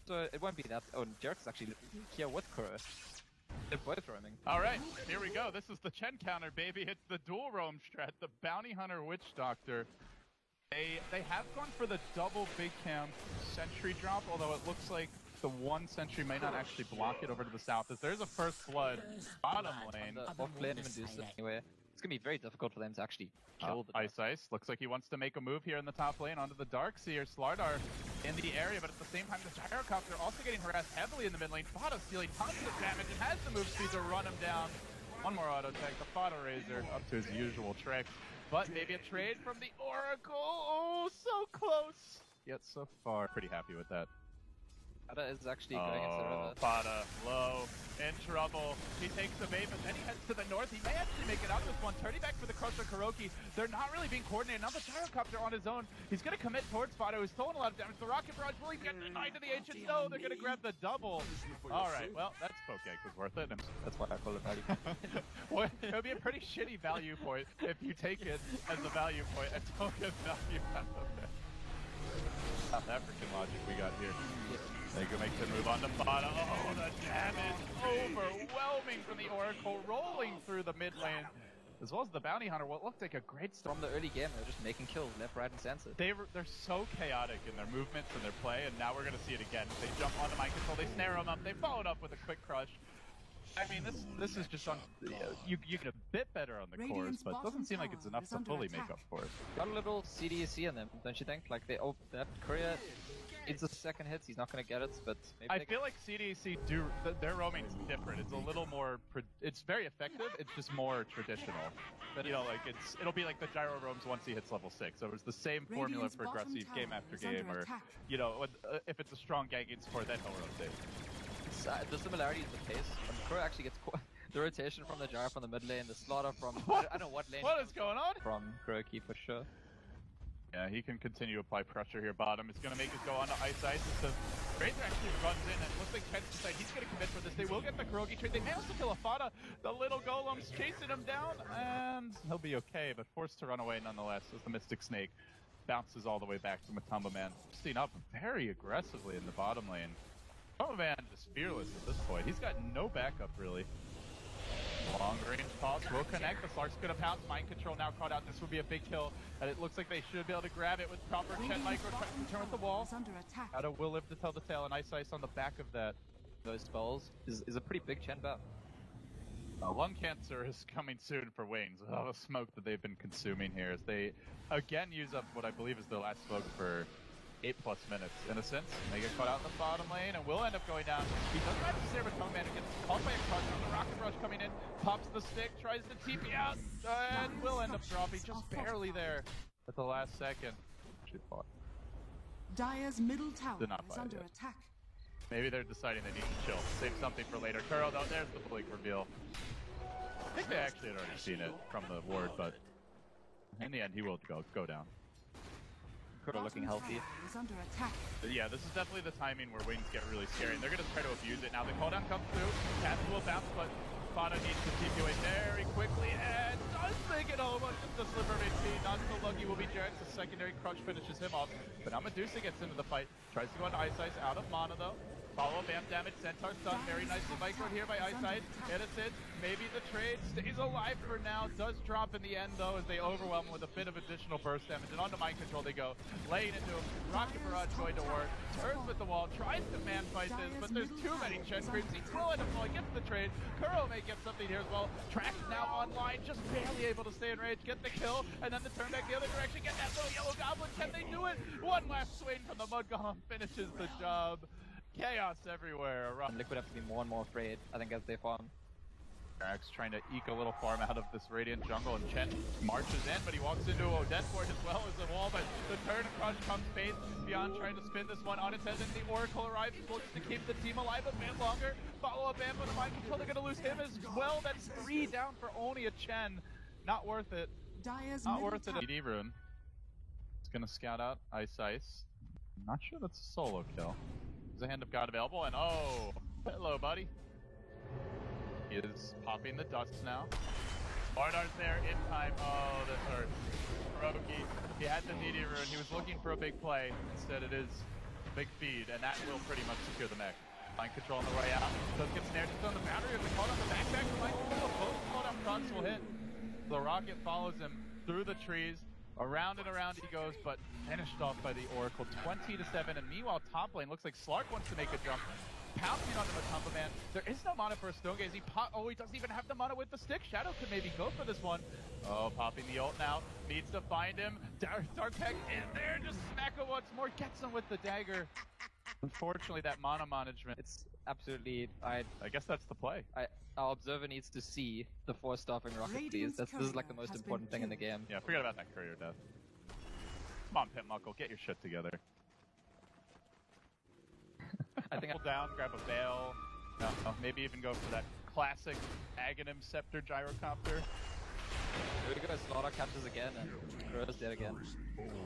So it won't be that. Oh, and Jerk's actually here with Kuro. They're both roaming. Alright, here we go. This is the Chen counter, baby. It's the dual roam strat, the Bounty Hunter Witch Doctor. They have gone for the double big camp sentry drop, although it looks like the one sentry may not actually block it over to the south. As there's a first blood bottom lane. Off lane Medusa anyway. It's gonna be very difficult for them to actually kill the Ice looks like he wants to make a move here in the top lane onto the Darkseer. Slardar in the area, but at the same time the Gyrocopter also getting harassed heavily in the mid lane. Fada stealing tons of damage and has the move speed to run him down. One more auto tech, the Fada Razor up to his usual trick. But maybe a trade from the Oracle. Oh, so close. Yet so far. Pretty happy with that. Fada is actually going into the river. Fada, low, in trouble. He takes the bait, but then he heads to the north. He may actually make it out of this one. Turning back for the Crusher Kuroki. They're not really being coordinated. Now the Gyrocopter on his own. He's going to commit towards Fada, who's stolen a lot of damage. The Rocket Barrage will he get denied to the Ancient? No, they're going to grab the double. Alright, well, that Pokeegg was worth it. That's why I call it value point. Well, it would be a pretty shitty value point if you take it as a value point and don't get value out of it. South African logic we got here. They can make the move on the bottom. Oh, the damage overwhelming from the Oracle, rolling through the mid lane, as well as the Bounty Hunter. What looked like a great start. From the early game, they're just making kills left, right, and center. They're so chaotic in their movements and their play, and now we're going to see it again. They jump onto mind control, they snare him up, they followed up with a quick crush. I mean, this is just on. You get a bit better on the cores, but it doesn't seem like it's enough to fully make up for it. Got a little CDC in them, don't you think? Like that Courier needs a second hit. He's not going to get it, but maybe I feel like CDC their roaming's different. It's a little more. It's very effective. It's just more traditional. But you know, like it'll be like the gyro roams once he hits level 6. So it's the same formula for aggressive game after game, or you know, if it's a strong ganking support, then he'll rotate. The similarity is the pace. Kuro actually gets the rotation from the gyro from the mid lane, the slaughter from I don't know what lane. What is going on? From Kuroki for sure. Yeah, he can continue to apply pressure here bottom. It's going to make it go on to Ice. So Razor actually runs in, and it looks like Chen's decided he's going to commit for this. They will get the Kuroki trade. They may also kill a Fada. The little golem's chasing him down, and he'll be okay, but forced to run away nonetheless as the Mystic Snake bounces all the way back to Matumba Man. Seen up very aggressively in the bottom lane. Matumba Man is fearless at this point. He's got no backup, really. Long range toss will connect. The Slark's gonna pounce. Mind control now caught out. This would be a big kill, and it looks like they should be able to grab it with proper Chen micro. Tries to turn with the wall. Ada will live to tell the tale, and Ice on the back of that. Those spells is a pretty big Chen buff. Lung cancer is coming soon for Wings with all the smoke that they've been consuming here, as they again use up what I believe is their last smoke for 8+ minutes. Innocence, they get caught out in the bottom lane and will end up going down. He doesn't have to stare with Tongue Man, who gets caught by a crush on the Rocket Rush coming in, pops the stick, tries to TP out, and will end up dropping just barely there at the last second. She fought. Dire's middle tower is under attack. Maybe they're deciding they need to chill. Save something for later. Kuro, though, there's the Blink reveal. I think they actually had already seen it from the ward, but in the end, he will go down. Kuro looking healthy. But yeah, this is definitely the timing where Wings get really scary, and they're going to try to abuse it. Now the cooldown comes through, Castle will bounce, but Fada needs to TP away very quickly, and does make it home on just a sliver of HP. Not so lucky will be Jax. The secondary crush finishes him off, but now Medusa gets into the fight. Tries to go into Ice, out of mana though. Follow-up amp damage, Centaur stun, very nicely microed here by Ice. Innocent, maybe the trade stays alive for now, does drop in the end though as they overwhelm him with a bit of additional burst damage, and onto mind control they go, laying into him, Rocket Barrage going to work, turns with the wall, tries to man fight this, but there's too many Chen creeps, he will end up falling, gets the trade, Kuro may get something here as well, Trax now online, just barely able to stay in range, get the kill, and then the turn back the other direction, get that little yellow goblin, can they do it? One last swing from the Mud Golem finishes the job. Chaos everywhere. Liquid have to be more and more afraid, I think, as they farm. Trax trying to eke a little farm out of this Radiant jungle, and Chen marches in, but he walks into Odette Fort as well as the wall, but the turn crush comes Faith Beyond trying to spin this one on its head, and the Oracle arrives, looks to keep the team alive a bit longer. Follow-up amp with a mind control, they're going to lose him as well. That's 3 down for only a Chen. Not worth it. Not worth it. DD Rune. It's going to scout out Ice. I'm not sure that's a solo kill. There's a Hand of God available, and oh, hello, buddy. He is popping the dust now. Barnard's there in time. Oh, this hurts. Kuroki, he had the DD Rune. He was looking for a big play. Instead, it is big feed, and that will pretty much secure the mech. Mind control on the way out. Does get snared just on the boundary. If they call on the backpack, the mind control, both cooldown procs will hit. The rocket follows him through the trees. Around and around he goes, but finished off by the Oracle, 20-7. And meanwhile, top lane looks like Slark wants to make a jump. Pouncing onto Matumba Man. There is no mana for a Stone Gaze. He doesn't even have the mana with the stick. Shadow could maybe go for this one. Oh, popping the ult now. Needs to find him. Darkpack in there. Just smack it once more. Gets him with the dagger. Unfortunately, that mana management. It's absolutely. I guess that's the play. Our observer needs to see the 4-staffing rocket, please. This is like the most important thing in the game. Yeah, forget about that courier death. Come on, Pitmuckle, get your shit together. I think Pull down, grab a veil. No, maybe even go for that classic Aghanim Scepter gyrocopter. Here we go, Slaughter catches again and Crow's dead again.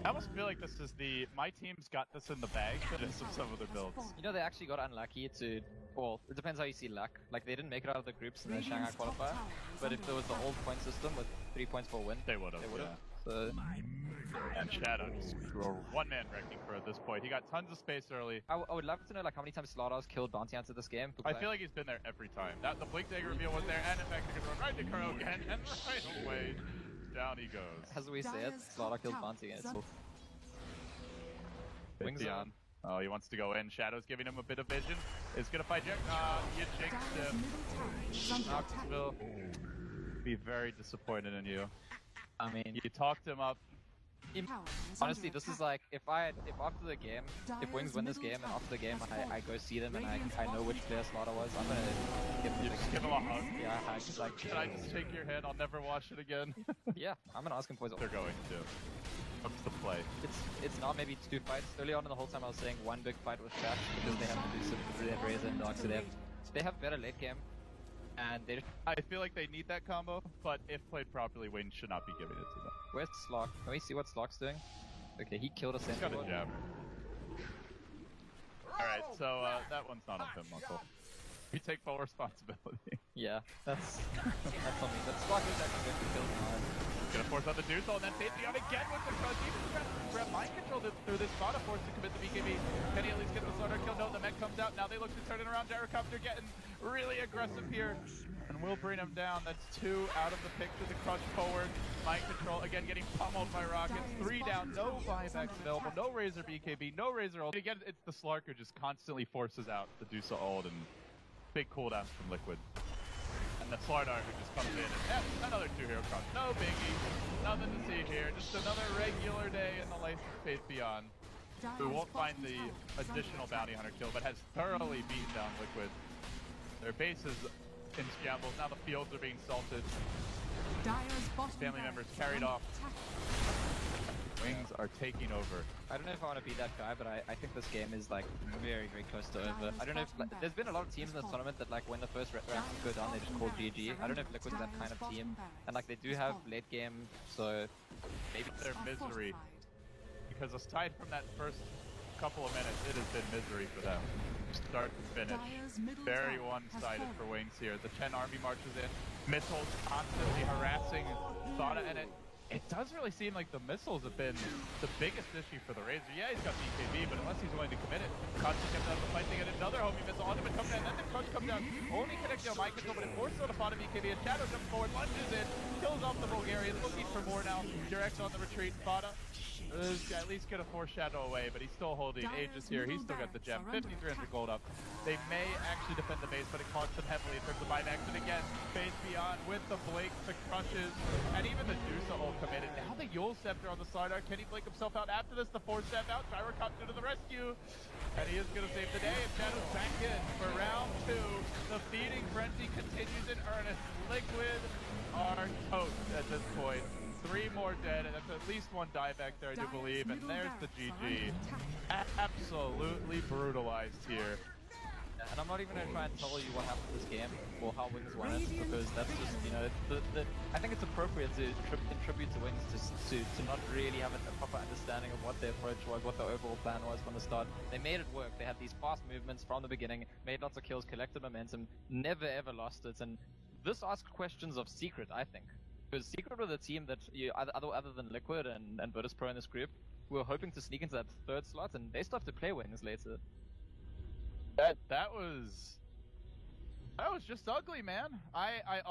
I almost feel like this is my team's got this in the bag just of some of their builds. You know, they actually got unlucky to, well, it depends how you see luck. Like, they didn't make it out of the groups in the Shanghai qualifier, but if there was the old point system with 3 points for a win, they would have. Yeah. So... And Shadow just one-man wrecking for at this point. He got tons of space early. I would love to know like how many times Slaughter's killed Bounty Hunter this game. I feel like he's been there every time. The Blink Dagger reveal was there, and in fact, he can run right to Kuro again, and right away, down he goes. As we said, Slaughter killed Bounty, and it's Wings on. Oh, he wants to go in. Shadow's giving him a bit of vision. Is gonna fight Jack. You jinxed him. Knoxville. Be very disappointed in you. I mean, you talked him up. Honestly, this is like if after the game, if Wings win this game and after the game I go see them and I know which player Slaughter was, I'm gonna give him a hug. Yeah, I just like. Can I just shake your hand? I'll never watch it again. Yeah, I'm gonna ask him for his. They're going to. What's the play? It's not maybe 2 fights. Early on in the whole time I was saying 1 big fight with Chat because they have to do some Razor and Dark, so they have better late game. And I feel like they need that combo, but if played properly, Wayne should not be giving it to them. Where's Slark? Can we see what Slark's doing? Okay, he killed a Sentinel. He's got a jab. Alright, so that one's not on him, Muckle. We take full responsibility. Yeah, that's on me. But Slark is actually going to kill him. Gonna force out the Duzel, and then Faithion again with the crunch. Even trying to grab mind control through this spot, forced to commit the BKB. Can he at least get the Slaughter kill? No, the mech comes out. Now they look to turn it around. Gyrocopter getting really aggressive here. And will bring him down. That's 2 out of the picture. The crush forward. Mind control again getting pummeled by rockets. 3 down. No buybacks available. No Razor BKB. No Razor ult. Again, it's the Slark who just constantly forces out the Dusa ult and big cooldowns from Liquid. And the Slardar who just comes in and another 2 hero cross. No biggie. Nothing to see here. Just another regular day in the life of Faith Beyond. Who won't find the additional bounty hunter kill, but has thoroughly beaten down Liquid. Their base is in shambles. Now the fields are being salted. Family members carried off. Wings are taking over. I don't know if I want to be that guy, but I think this game is like very, very close to over. I don't know if there's been a lot of teams in this tournament that like when the first round go down, they just call GG. I don't know if Liquid's that kind of team, and like they do have late game, so maybe they're misery. Because aside from that first couple of minutes, it has been misery for them. Start to finish. Very one-sided for Wings here. The Chen army marches in. Missiles constantly harassing Thada, and it does really seem like the missiles have been the biggest issue for the Razor. Yeah, he's got BKB, but unless he's willing to commit it, Katsu kept out of the fight. They get another homie missile on him and comes down, and then the crush comes down. Only connecting on mind control, but it forces out a Fada BKB. And Shadow jumps forward, lunges in, kills off the Bulgarian, looking for more now. Direct on the retreat. Fada at least gonna force Shadow away, but he's still holding Aegis here. He's still got the gem. 5,300 gold up. They may actually defend the base, but it costs them heavily in terms of buybacks. And again, Faith Beyond with the Blake, the crushes, and even the Dusa ult committed. Now the Yule Scepter on the Slardar. Can he blink himself out after this? The 4-step out. Gyrocopter to the rescue. And he is gonna save the day. And Shadow's back in for round 2. The feeding frenzy continues in earnest. Liquid are toast at this point. 3 more dead, and that's at least 1 dieback there, I do believe, and there's the GG. Absolutely brutalized here. And I'm not even going to try and tell you what happened this game, or how Wings won it, because that's just, you know, I think it's appropriate to attribute to Wings to not really have a proper understanding of what their approach was, what the overall plan was from the start. They made it work. They had these fast movements from the beginning, made lots of kills, collected momentum, never ever lost it, and this asks questions of Secret, I think. Because Secret were the team that, other than Liquid and Virtus Pro in this group, were hoping to sneak into that third slot, and they stopped to play Wings later. That was just ugly, man. I